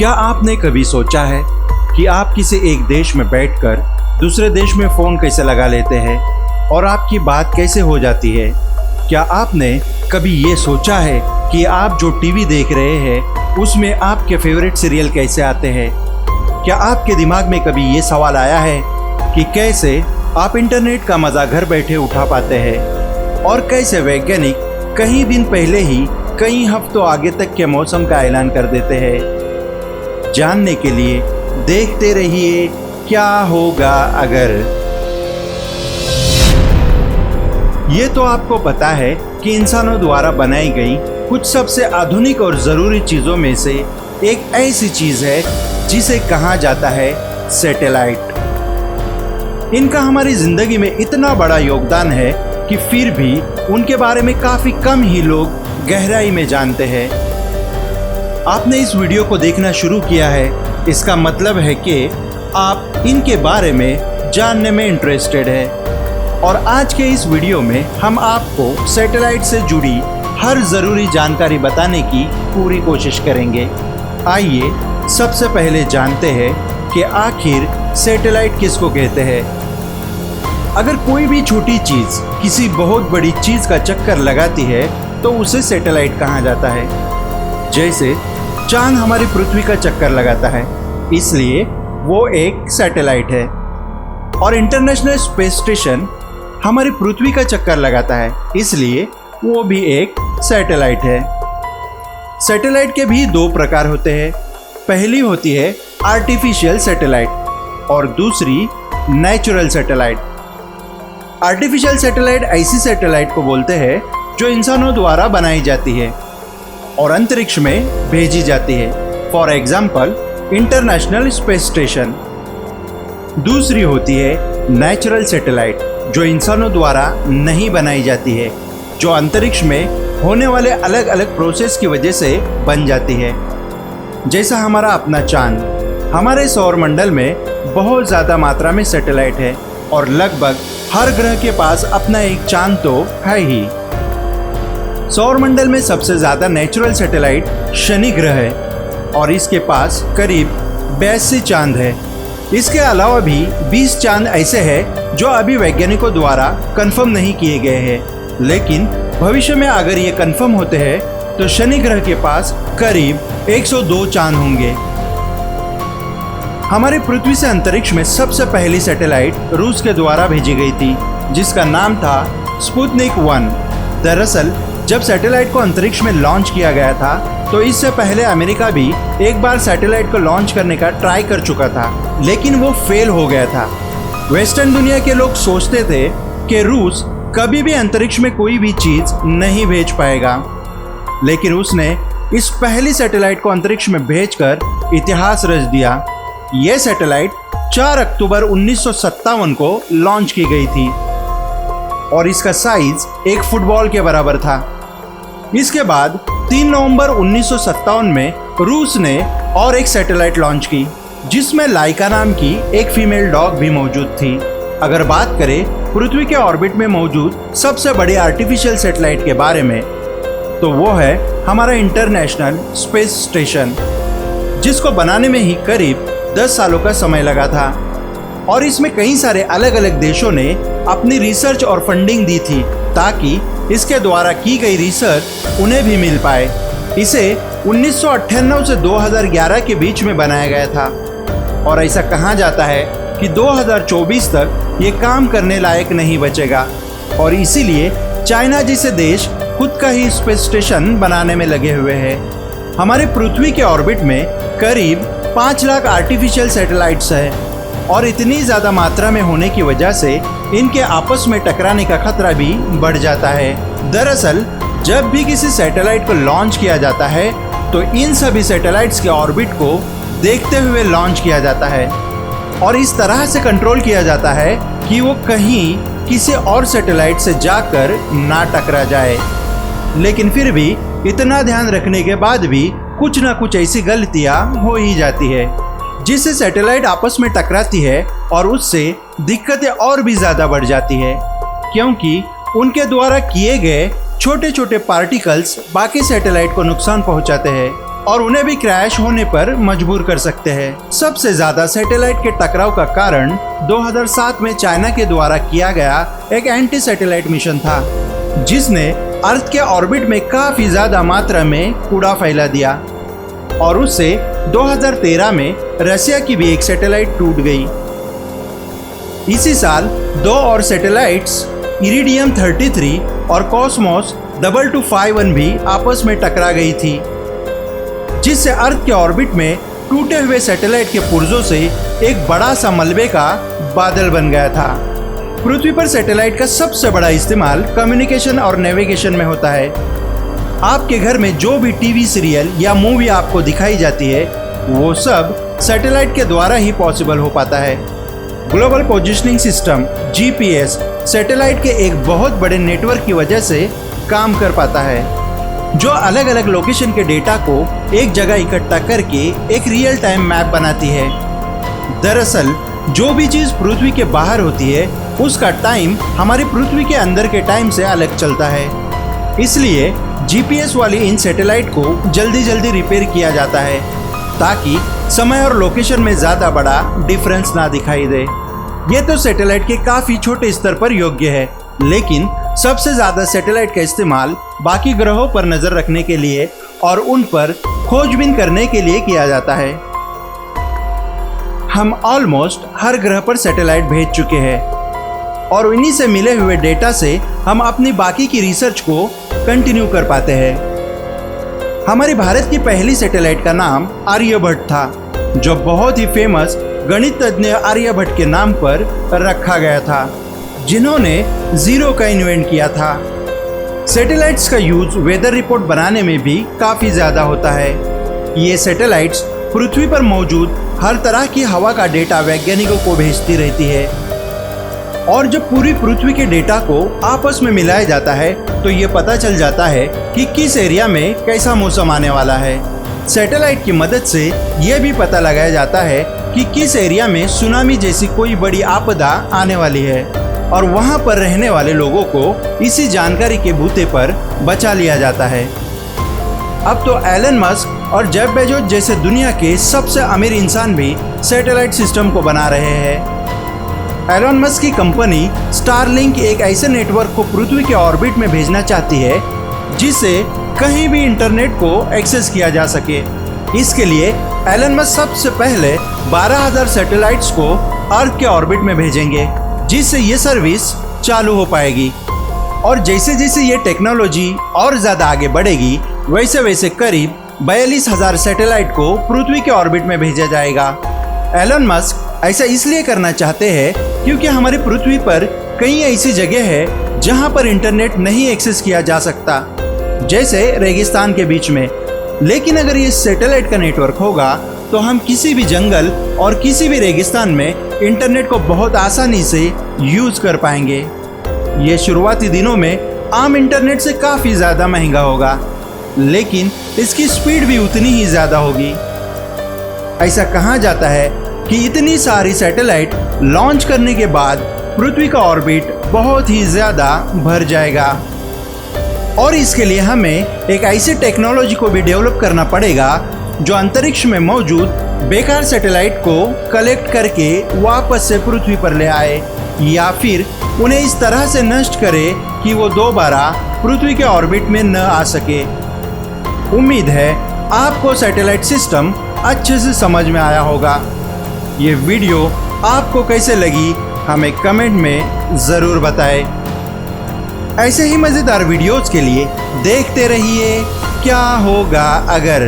क्या आपने कभी सोचा है कि आप किसी एक देश में बैठकर दूसरे देश में फ़ोन कैसे लगा लेते हैं और आपकी बात कैसे हो जाती है? क्या आपने कभी ये सोचा है कि आप जो टीवी देख रहे हैं उसमें आपके फेवरेट सीरियल कैसे आते हैं? क्या आपके दिमाग में कभी ये सवाल आया है कि कैसे आप इंटरनेट का मज़ा घर बैठे उठा पाते हैं और कैसे वैज्ञानिक कई दिन पहले ही कई हफ्तों आगे तक के मौसम का ऐलान कर देते हैं? जानने के लिए देखते रहिए क्या होगा अगर। ये तो आपको पता है कि इंसानों द्वारा बनाई गई कुछ सबसे आधुनिक और ज़रूरी चीज़ों में से एक ऐसी चीज़ है जिसे कहा जाता है सैटेलाइट। इनका हमारी ज़िंदगी में इतना बड़ा योगदान है कि फिर भी उनके बारे में काफ़ी कम ही लोग गहराई में जानते हैं। आपने इस वीडियो को देखना शुरू किया है, इसका मतलब है कि आप इनके बारे में जानने में इंटरेस्टेड है। और आज के इस वीडियो में हम आपको सैटेलाइट से जुड़ी हर ज़रूरी जानकारी बताने की पूरी कोशिश करेंगे। आइए सबसे पहले जानते हैं कि आखिर सैटेलाइट किसको कहते हैं। अगर कोई भी छोटी चीज़ किसी बहुत बड़ी चीज़ का चक्कर लगाती है तो उसे सैटेलाइट कहा जाता है। जैसे चांद हमारी पृथ्वी का चक्कर लगाता है, इसलिए वो एक सैटेलाइट है। और इंटरनेशनल स्पेस स्टेशन हमारी पृथ्वी का चक्कर लगाता है, इसलिए वो भी एक सैटेलाइट है। सैटेलाइट के भी दो प्रकार होते हैं। पहली होती है आर्टिफिशियल सैटेलाइट और दूसरी नेचुरल सैटेलाइट। आर्टिफिशियल सैटेलाइट ऐसी सैटेलाइट को बोलते हैं जो इंसानों द्वारा बनाई जाती है और अंतरिक्ष में भेजी जाती है, for example international space station. दूसरी होती है नेचुरल सैटेलाइट जो इंसानों द्वारा नहीं बनाई जाती है, जो अंतरिक्ष में होने वाले अलग अलग प्रोसेस की वजह से बन जाती है। जैसा हमारा अपना चांद। हमारे सौरमंडल में बहुत ज़्यादा मात्रा में सैटेलाइट है और लगभग हर ग्रह के पास अपना एक चांद तो है ही। सौरमंडल में सबसे ज़्यादा नेचुरल सैटेलाइट शनि ग्रह है और इसके पास करीब 82 चांद है। इसके अलावा भी 20 चांद ऐसे हैं जो अभी वैज्ञानिकों द्वारा कंफर्म नहीं किए गए हैं, लेकिन भविष्य में अगर ये कंफर्म होते हैं तो शनि ग्रह के पास करीब 102 चांद होंगे। हमारी पृथ्वी से अंतरिक्ष में सबसे पहली सैटेलाइट रूस के द्वारा भेजी गई थी, जिसका नाम था स्पुतनिक 1। दरअसल जब सैटेलाइट को अंतरिक्ष में लॉन्च किया गया था तो इससे पहले अमेरिका भी एक बार सैटेलाइट को लॉन्च करने का ट्राई कर चुका था, लेकिन वो फेल हो गया था। वेस्टर्न दुनिया के लोग सोचते थे कि रूस कभी भी अंतरिक्ष में कोई भी चीज़ नहीं भेज पाएगा, लेकिन उसने इस पहली सैटेलाइट को अंतरिक्ष में भेजकर इतिहास रच दिया। यह सैटेलाइट 4 अक्टूबर 1957 को लॉन्च की गई थी और इसका साइज एक फुटबॉल के बराबर था। इसके बाद 3 नवंबर 1957 में रूस ने और एक सैटेलाइट लॉन्च की, जिसमें लाइका नाम की एक फीमेल डॉग भी मौजूद थी। अगर बात करें पृथ्वी के ऑर्बिट में मौजूद सबसे बड़े आर्टिफिशियल सैटेलाइट के बारे में, तो वो है हमारा इंटरनेशनल स्पेस स्टेशन, जिसको बनाने में ही करीब 10 सालों का समय लगा था। और इसमें कई सारे अलग अलग देशों ने अपनी रिसर्च और फंडिंग दी थी ताकि इसके द्वारा की गई रिसर्च उन्हें भी मिल पाए। इसे 1998 से 2011 के बीच में बनाया गया था और ऐसा कहा जाता है कि 2024 तक ये काम करने लायक नहीं बचेगा और इसीलिए चाइना जैसे देश खुद का ही स्पेस स्टेशन बनाने में लगे हुए हैं। हमारे पृथ्वी के ऑर्बिट में करीब 5 लाख आर्टिफिशियल सैटेलाइट्स हैं और इतनी ज़्यादा मात्रा में होने की वजह से इनके आपस में टकराने का खतरा भी बढ़ जाता है। दरअसल जब भी किसी सैटेलाइट को लॉन्च किया जाता है तो इन सभी सैटेलाइट्स के ऑर्बिट को देखते हुए लॉन्च किया जाता है और इस तरह से कंट्रोल किया जाता है कि वो कहीं किसी और सैटेलाइट से जाकर ना टकरा जाए। लेकिन फिर भी इतना ध्यान रखने के बाद भी कुछ ना कुछ ऐसी गलतियाँ हो ही जाती है जिससे सैटेलाइट आपस में टकराती है और उससे दिक्कतें और भी ज़्यादा बढ़ जाती है, क्योंकि उनके द्वारा किए गए छोटे छोटे पार्टिकल्स बाकी सैटेलाइट को नुकसान पहुंचाते हैं और उन्हें भी क्रैश होने पर मजबूर कर सकते हैं। सबसे ज्यादा सैटेलाइट के टकराव का कारण 2007 में चाइना के द्वारा किया गया एक एंटी सैटेलाइट मिशन था, जिसने अर्थ के ऑर्बिट में काफी ज्यादा मात्रा में कूड़ा फैला दिया और उससे 2013 में रशिया की भी एक सैटेलाइट टूट गई। इसी साल 2 और सैटेलाइट्स इरिडियम 33 और कॉस्मोस 2251 भी आपस में टकरा गई थी, जिससे अर्थ के ऑर्बिट में टूटे हुए सैटेलाइट के पुर्जों से एक बड़ा सा मलबे का बादल बन गया था। पृथ्वी पर सैटेलाइट का सबसे बड़ा इस्तेमाल कम्युनिकेशन और नेविगेशन में होता है। आपके घर में जो भी टीवी सीरियल या मूवी आपको दिखाई जाती है, वो सब सैटेलाइट के द्वारा ही पॉसिबल हो पाता है। Global positioning system (GPS) satellite के एक बहुत बड़े नेटवर्क की वजह से काम कर पाता है, जो अलग अलग लोकेशन के डेटा को एक जगह इकट्ठा करके एक रियल टाइम मैप बनाती है। दरअसल जो भी चीज़ पृथ्वी के बाहर होती है, उसका टाइम हमारी पृथ्वी के अंदर के टाइम से अलग चलता है। इसलिए GPS वाली इन सैटेलाइट को जल्दी जल्दी रिपेयर किया जाता है, ताकि समय और लोकेशन में ज़्यादा बड़ा डिफरेंस ना दिखाई दे। ये तो सैटेलाइट के काफ़ी छोटे स्तर पर योग्य है, लेकिन सबसे ज़्यादा सैटेलाइट का इस्तेमाल बाकी ग्रहों पर नज़र रखने के लिए और उन पर खोजबीन करने के लिए किया जाता है। हम ऑलमोस्ट हर ग्रह पर सैटेलाइट भेज चुके हैं और उन्हीं से मिले हुए डेटा से हम अपनी बाकी की रिसर्च को कंटिन्यू कर पाते हैं। हमारी भारत की पहली सैटेलाइट का नाम आर्यभट्ट था, जो बहुत ही फेमस गणितज्ञ आर्यभट्ट के नाम पर रखा गया था, जिन्होंने जीरो का इन्वेंट किया था। सैटेलाइट्स का यूज वेदर रिपोर्ट बनाने में भी काफ़ी ज़्यादा होता है। ये सैटेलाइट्स पृथ्वी पर मौजूद हर तरह की हवा का डेटा वैज्ञानिकों को भेजती रहती है, और जब पूरी पृथ्वी के डेटा को आपस में मिलाया जाता है तो ये पता चल जाता है कि किस एरिया में कैसा मौसम आने वाला है। सैटेलाइट की मदद से यह भी पता लगाया जाता है कि किस एरिया में सुनामी जैसी कोई बड़ी आपदा आने वाली है, और वहां पर रहने वाले लोगों को इसी जानकारी के बूते पर बचा लिया जाता है। अब तो एलन मस्क और जेफ बेजोस जैसे दुनिया के सबसे अमीर इंसान भी सैटेलाइट सिस्टम को बना रहे हैं। एलन मस्क की कंपनी स्टारलिंक एक ऐसे नेटवर्क को पृथ्वी के ऑर्बिट में भेजना चाहती है, जिससे कहीं भी इंटरनेट को एक्सेस किया जा सके। इसके लिए एलन मस्क सबसे पहले 12,000 सैटेलाइट्स को अर्थ के ऑर्बिट में भेजेंगे, जिससे ये सर्विस चालू हो पाएगी। और जैसे जैसे ये टेक्नोलॉजी और ज़्यादा आगे बढ़ेगी, वैसे वैसे करीब 42,000 सैटेलाइट को पृथ्वी के ऑर्बिट में भेजा जाएगा। एलन मस्क ऐसा इसलिए करना चाहते हैं क्योंकि हमारी पृथ्वी पर कई ऐसी जगह है जहां पर इंटरनेट नहीं एक्सेस किया जा सकता, जैसे रेगिस्तान के बीच में। लेकिन अगर ये सैटेलाइट का नेटवर्क होगा तो हम किसी भी जंगल और किसी भी रेगिस्तान में इंटरनेट को बहुत आसानी से यूज कर पाएंगे। ये शुरुआती दिनों में आम इंटरनेट से काफ़ी ज़्यादा महंगा होगा, लेकिन इसकी स्पीड भी उतनी ही ज़्यादा होगी। ऐसा कहा जाता है कि इतनी सारी सैटेलाइट लॉन्च करने के बाद पृथ्वी का ऑर्बिट बहुत ही ज़्यादा भर जाएगा, और इसके लिए हमें एक ऐसी टेक्नोलॉजी को भी डेवलप करना पड़ेगा जो अंतरिक्ष में मौजूद बेकार सैटेलाइट को कलेक्ट करके वापस से पृथ्वी पर ले आए, या फिर उन्हें इस तरह से नष्ट करे कि वो दोबारा पृथ्वी के ऑर्बिट में न आ सके। उम्मीद है आपको सैटेलाइट सिस्टम अच्छे से समझ में आया होगा। ये वीडियो आपको कैसे लगी हमें कमेंट में ज़रूर बताएं। ऐसे ही मज़ेदार वीडियोज़ के लिए देखते रहिए क्या होगा अगर।